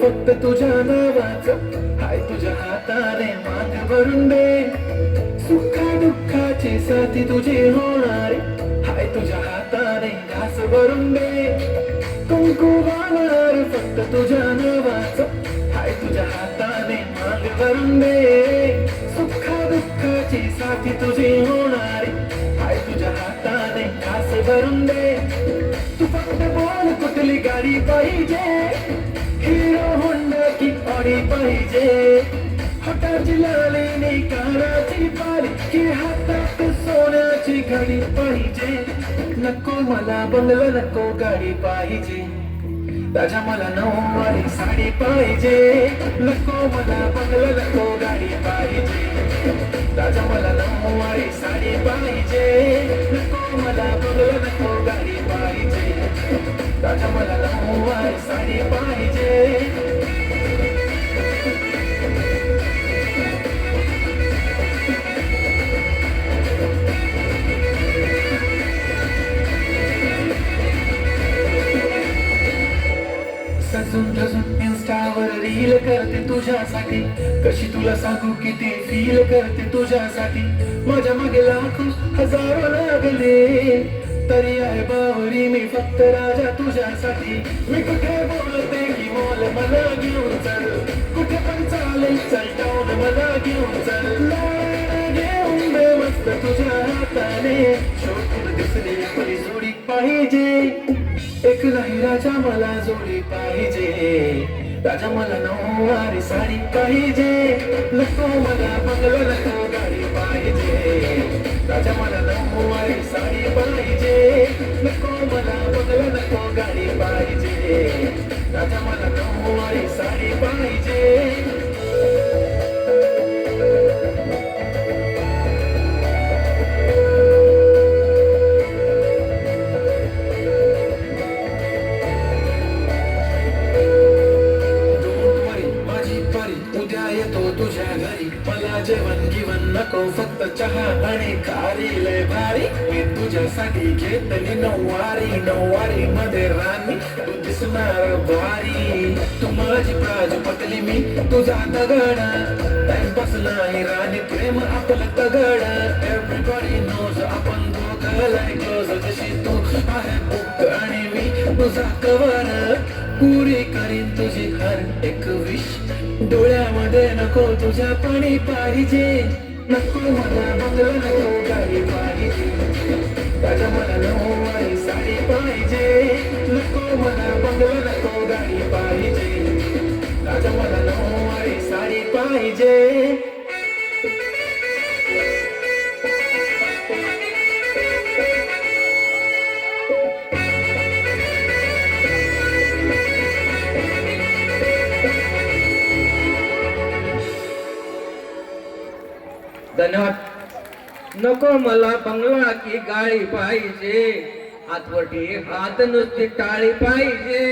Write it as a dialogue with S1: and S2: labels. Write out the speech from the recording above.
S1: फक्त तुझ्या नावाचं हाय तुझ्या हाताने माग भरून दे सुखा दुःखाची साथी तुझी होणारे हाय तुझ्या हाताने घास भरून दे कुंकू वाहणार फक्त तुझ्या नावाचं हाय तुझ्या हाताने माग भरून दे सुखा दुःखाची साथी तुझी होणारी हाय तुझ्या हाताने घास भरून दे तू फक्त बोल कुठली गाडी पाहिजे हिरो होंडा की ऑडी पाहिजे हाताची लालीने कानाची पारी की हातात सोन्याची घडी पाहिजे नको मला बंगला नको गाडी पाहिजे राजा मला नऊवारी साडी पाहिजे नको मला बंगला नको गाडी पाहिजे राजा मला नऊवारी साडी पाहिजे नको मला बंगला नको गाडी पाहिजे राजा मला नऊवारी साडी पाहिजे सजून धजून इन्स्टावर रील करते तुझ्यासाठी कशी तुला सांगू किती फील करते तुझ्यासाठी माझ्या मागे लाखो हजारो लागले तरी आहे बावरी मी फक्त राजा तुझ्यासाठी मी कुठे बोलते की मोल मला घेऊन चल कुठे पण चालेल चल टाऊन मला घेऊन चल घेऊन दे मस्त तुझ्या हाताने शोधून दिसली आपली जोडी पाहिजे एक नाही राजा मला जोडी पाहिजे राजा मला नऊवारी साडी पाहिजे नको मला बंगला नको गाडी पाहिजे राजा मला नऊवारी साडी पाहिजे नको मला बंगला नको गाडी पाहिजे राजा मला नऊवारी साडी पाहिजे तुझ्या घरी मला जेवण गिवण नको फक्त चहा आणि खारी लय भारी मी तुझ्यासाठी घेतली नऊवारी नऊवारी मध्ये राणी तू दिसणार भारी तू माझी बाजू पटली मी तुझा दगड टाइमपास नाही राणी प्रेम आपलं तगड एव्हरीबॉडी नोज आपण दोघं लय क्लोज जशी तू आहे बुक आणि मी तुझा कवर पुरी करीन तुझी हर एक विश डोळ्यामध्ये नको तुझ्या पाणी पाहिजे नको मला बंगला नको गाडी पाहिजे राजा मला नऊवारी साडी पाहिजे नको मला बंगला नको गाडी पाहिजे राजा मला नऊवारी साडी पाहिजे
S2: धन्यवाद नको मला बंगला की गाडी पाहिजे हातवटी हात नुसती टाळी पाहिजे